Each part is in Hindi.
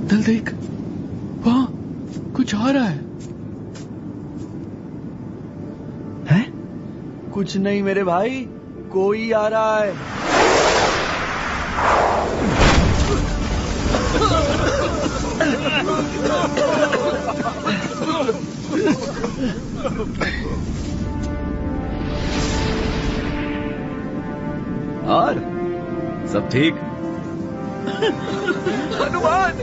दल देख, वहां कुछ आ रहा है। हैं? कुछ नहीं मेरे भाई, कोई आ रहा है। और सब ठीक? हनुमान!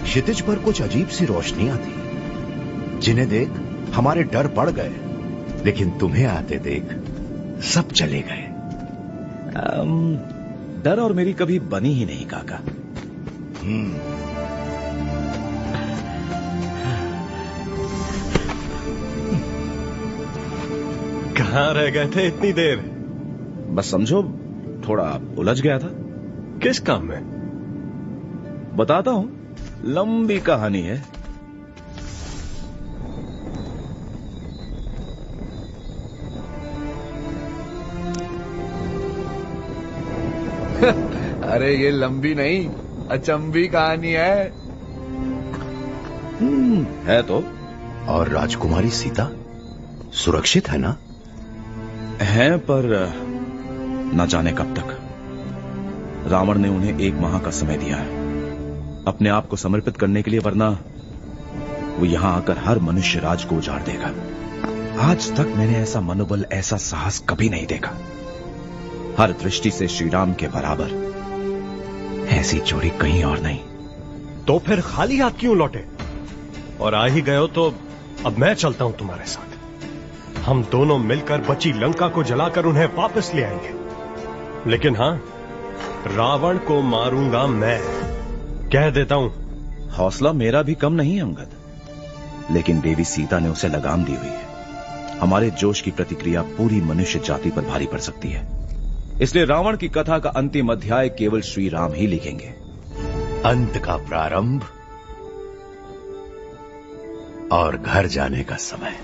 क्षितिज पर कुछ अजीब सी रोशनियां थी, जिन्हें देख हमारे डर बढ़ गए, लेकिन तुम्हें आते देख सब चले गए। डर और मेरी कभी बनी ही नहीं काका। कहाँ रह गए थे इतनी देर? बस समझो थोड़ा उलझ गया था। किस काम में? बताता हूं, लंबी कहानी है। अरे ये लंबी नहीं, अचंभी कहानी है। है तो। और राजकुमारी सीता सुरक्षित है ना? है, पर न जाने कब तक। रावण ने उन्हें 1 माह का समय दिया है अपने आप को समर्पित करने के लिए, वरना वो यहां आकर हर मनुष्य राज को उजाड़ देगा। आज तक मैंने ऐसा मनोबल, ऐसा साहस कभी नहीं देखा। हर दृष्टि से श्री राम के बराबर ऐसी जोड़ी कहीं और नहीं। तो फिर खाली हाथ क्यों लौटे? और आ ही गए हो तो अब मैं चलता हूं तुम्हारे साथ। हम दोनों मिलकर बची लंका को जलाकर उन्हें वापस ले आएंगे। लेकिन हां, रावण को मारूंगा मैं, कह देता हूं। हौसला मेरा भी कम नहीं है अंगद, लेकिन देवी सीता ने उसे लगाम दी हुई है। हमारे जोश की प्रतिक्रिया पूरी मनुष्य जाति पर भारी पड़ सकती है। इसलिए रावण की कथा का अंतिम अध्याय केवल श्री राम ही लिखेंगे। अंत का प्रारंभ और घर जाने का समय।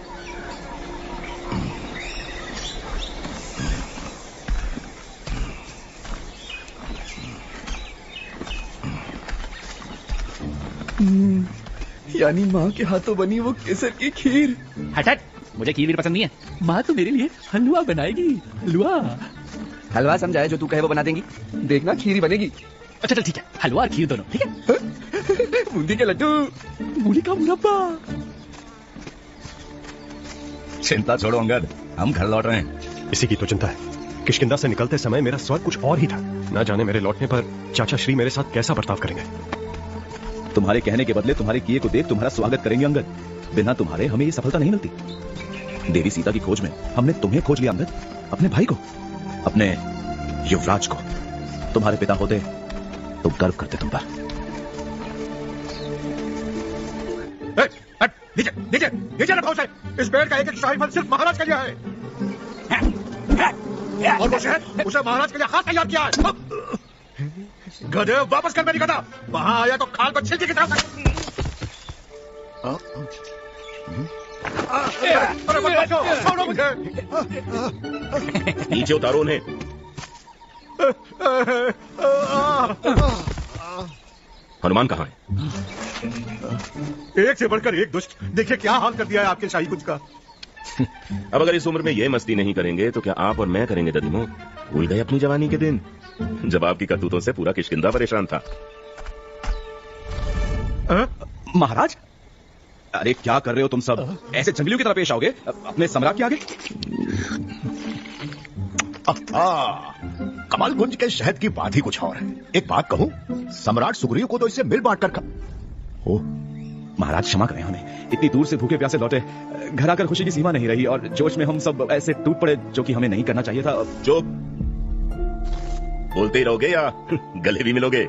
यानी माँ के हाथों बनी वो केसर की खीर। हट हट, मुझे खीर पसंद नहीं है। माँ तो मेरे लिए हलवा बनाएगी। हलवा हलवा समझाए, जो तू कहे वो बना देंगी। देखना खीर ही बनेगी। अच्छा चल ठीक है, हलवा और खीर दोनों, ठीक है। बूंदी के लड्डू, मूली का मुरब्बा। चिंता छोड़ो अंगद, हम घर लौट रहे हैं। इसी की तो चिंता है। किष्किंधा से निकलते समय मेरा स्वाद कुछ और ही था। ना जाने मेरे लौटने पर चाचा श्री मेरे साथ कैसा बर्ताव करेंगे। तुम्हारे कहने के बदले तुम्हारे किए को देख तुम्हारा स्वागत करेंगे अंगद। बिना तुम्हारे हमें ये सफलता नहीं मिलती। देवी सीता की खोज में हमने तुम्हें खोज लिया अंगद, अपने भाई को, अपने युवराज को। तुम्हारे पिता होते तो गर्व करते तुम पर। नीचे रखो उसे। इस पेड़ का एक एक शाही फल सिर्फ महाराज के लिए है। और वो शहद उसे महाराज के लिए खास तैयार किया है। गधे, वापस कर मेरी गधा। वहां आया तो खाल को छिलके की तरह। अरे बच्चों, छोड़ो मुझे। नीचे उतारो उन्हें। हनुमान कहाँ है? एक से बढ़कर एक दुष्ट। देखिए क्या हाल कर दिया है आपके शाही कुछ का। अब अगर इस उम्र में ये मस्ती नहीं करेंगे तो क्या आप और मैं करेंगे ददीमो? भूल गए अपनी जवानी के दिन, जब आपकी करतूतों से पूरा किष्किंधा परेशान था। महाराज, अरे क्या कर रहे हो तुम सब? ऐसे जंगलियों की तरह पेश आओगे अपने सम्राट के आगे? कमलकुंज के शहद की बात ही कुछ और है। एक बात कहूं, सम्राट सुग्रीव को तो इसे मिल बांट कर ओ महाराज, क्षमा करें, हमें इतनी दूर से भूखे प्यासे लौटे, घर आकर खुशी की सीमा नहीं रही और जोश में हम सब ऐसे टूट पड़े, जो कि हमें नहीं करना चाहिए था। चुप, बोलते ही रहोगे या गले भी मिलोगे?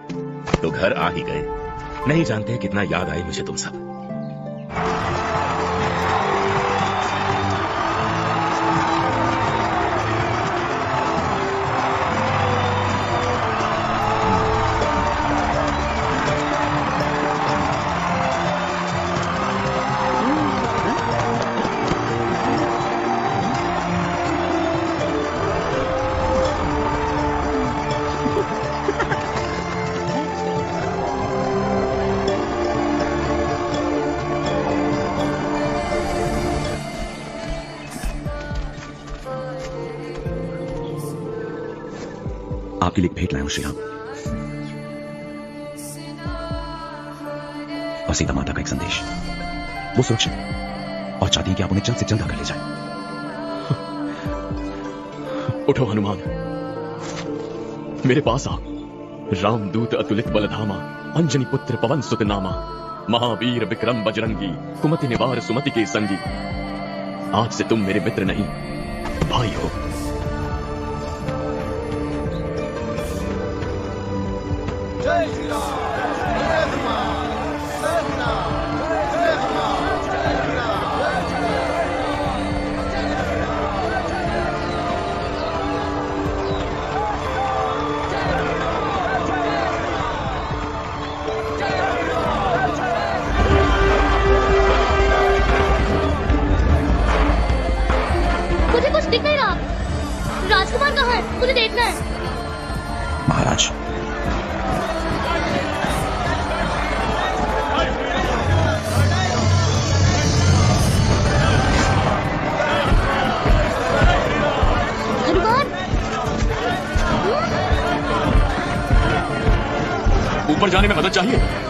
तो घर आ ही गए। नहीं जानते कितना याद आए मुझे तुम सब। आपके लिए भेंट लाया हूं श्री राम, और सीता माता का एक संदेश। वो सुरक्षित और चाहती है कि आप उन्हें जल्द से जल्द आकर ले जाएं। उठो हनुमान, मेरे पास आ। रामदूत अतुलित बलधामा, अंजनी पुत्र पवन सुत नामा, महावीर विक्रम बजरंगी, कुमति निवार सुमति के संगी। आज से तुम मेरे मित्र नहीं, भाई हो। मुझे कुछ दिख नहीं रहा। राजकुमार कहाँ है? मुझे देखना है। महाराज, हनुमान, ऊपर जाने में मदद चाहिए।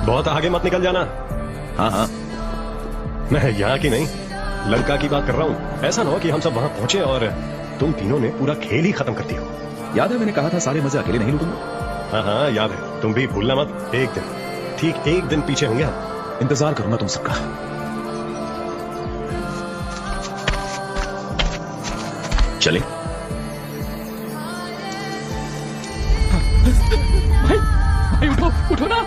बहुत आगे मत निकल जाना। हाँ हाँ, मैं यहाँ की नहीं, लंका की बात कर रहा हूँ। ऐसा ना हो कि हम सब वहां पहुंचे और तुम तीनों ने पूरा खेल ही खत्म कर दिया। याद है मैंने कहा था सारे मजे अकेले नहीं लूटूंगा। हाँ हाँ याद है, तुम भी भूलना मत। एक दिन, ठीक एक दिन पीछे होंगे हम। इंतजार करूंगा तुम सबका। चले। भाई उठो, उठो ना।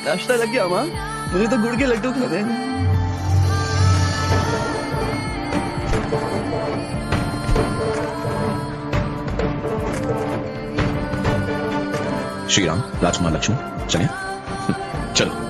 नाश्ता लग गया माँ, मुझे तो गुड़ के लड्डू खाने हैं। श्री राम, राजकुमार लक्ष्मण, चलें? चलो।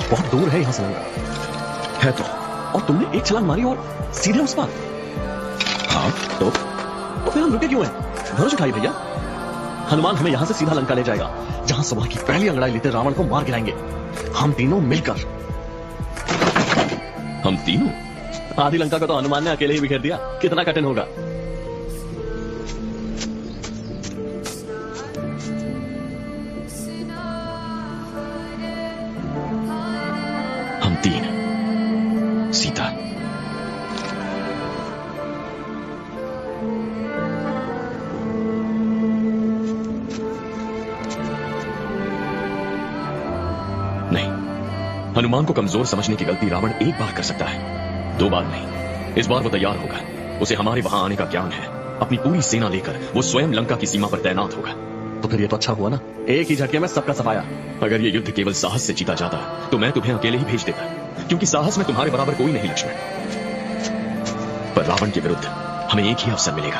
बहुत दूर है यहां से लंका। है तो। और तुमने एक छलांग मारी और सीधे उस पार। हाँ तो फिर हम रुके क्यों हैं? धनुष उठाइए भैया। हनुमान हमें यहां से सीधा लंका ले जाएगा, जहां सुबह की पहली अंगड़ाई लेते रावण को मार गिराएंगे, हम तीनों मिलकर। हम तीनों? आधी लंका को तो हनुमान ने अकेले ही बिखेर दिया, कितना कठिन होगा। हम तीन, सीता, नहीं, हनुमान को कमजोर समझने की गलती रावण एक बार कर सकता है, दो बार नहीं। इस बार वो तैयार होगा। उसे हमारे वहां आने का ज्ञान है। अपनी पूरी सेना लेकर वो स्वयं लंका की सीमा पर तैनात होगा। तो फिर ये तो अच्छा हुआ ना, एक ही झटके में सबका सफाया। अगर ये युद्ध केवल साहस से जीता जाता तो मैं तुम्हें अकेले ही भेज देता, क्योंकि साहस में तुम्हारे बराबर कोई नहीं लक्ष्मण। पर रावण के विरुद्ध हमें एक ही अवसर मिलेगा,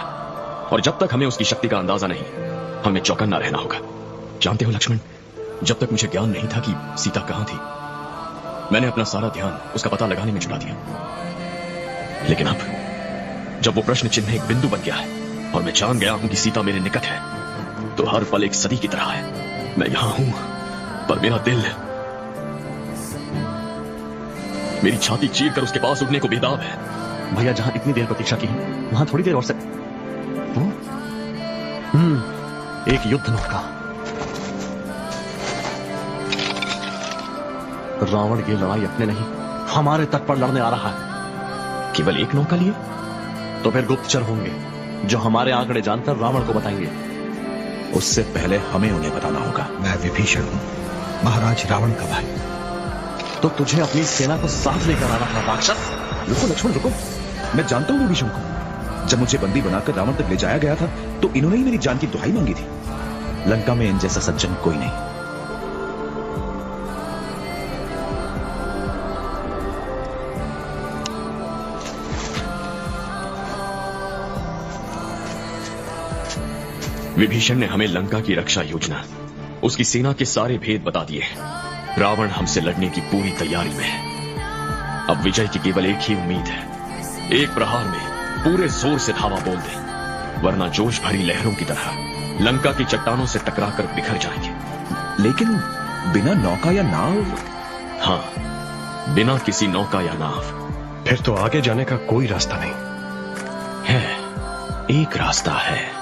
और जब तक हमें उसकी शक्ति का अंदाजा नहीं, हमें चौकन्ना रहना होगा। जानते हो लक्ष्मण, जब तक मुझे ज्ञान नहीं था कि सीता कहां थी, मैंने अपना सारा ध्यान उसका पता लगाने में जुटा दिया। लेकिन अब जब वो प्रश्न चिन्ह एक बिंदु बन गया है और मैं जान गया हूं कि सीता मेरे निकट है, तो हर पल एक सदी की तरह है। मैं यहां हूं, पर मेरा दिल मेरी छाती चीर कर उसके पास उठने को बेदाब है। भैया जहां इतनी देर प्रतीक्षा की वहां थोड़ी देर और से एक युद्ध नौका। रावण ये लड़ाई अपने नहीं हमारे तट पर लड़ने आ रहा है। केवल एक नौका लिए? तो फिर गुप्तचर होंगे जो हमारे आंकड़े जानकर रावण को बताएंगे। उससे पहले हमें उन्हें बताना होगा। मैं विभीषण हूं, महाराज रावण का भाई। तो तुझे अपनी सेना को साथ लेकर आना था राक्षस। रुको लक्ष्मण रुको, मैं जानता हूं विभीषण को। जब मुझे बंदी बनाकर रावण तक ले जाया गया था तो इन्होंने ही मेरी जान की दुहाई मांगी थी। लंका में इन जैसा सज्जन कोई नहीं। विभीषण ने हमें लंका की रक्षा योजना, उसकी सेना के सारे भेद बता दिए। रावण हमसे लड़ने की पूरी तैयारी में है। अब विजय की केवल एक ही उम्मीद है, एक प्रहार में पूरे जोर से धावा बोल दे, वरना जोश भरी लहरों की तरह लंका की चट्टानों से टकराकर बिखर जाएंगे। लेकिन बिना नौका या नाव? हाँ, बिना किसी नौका या नाव। फिर तो आगे जाने का कोई रास्ता नहीं है। एक रास्ता है।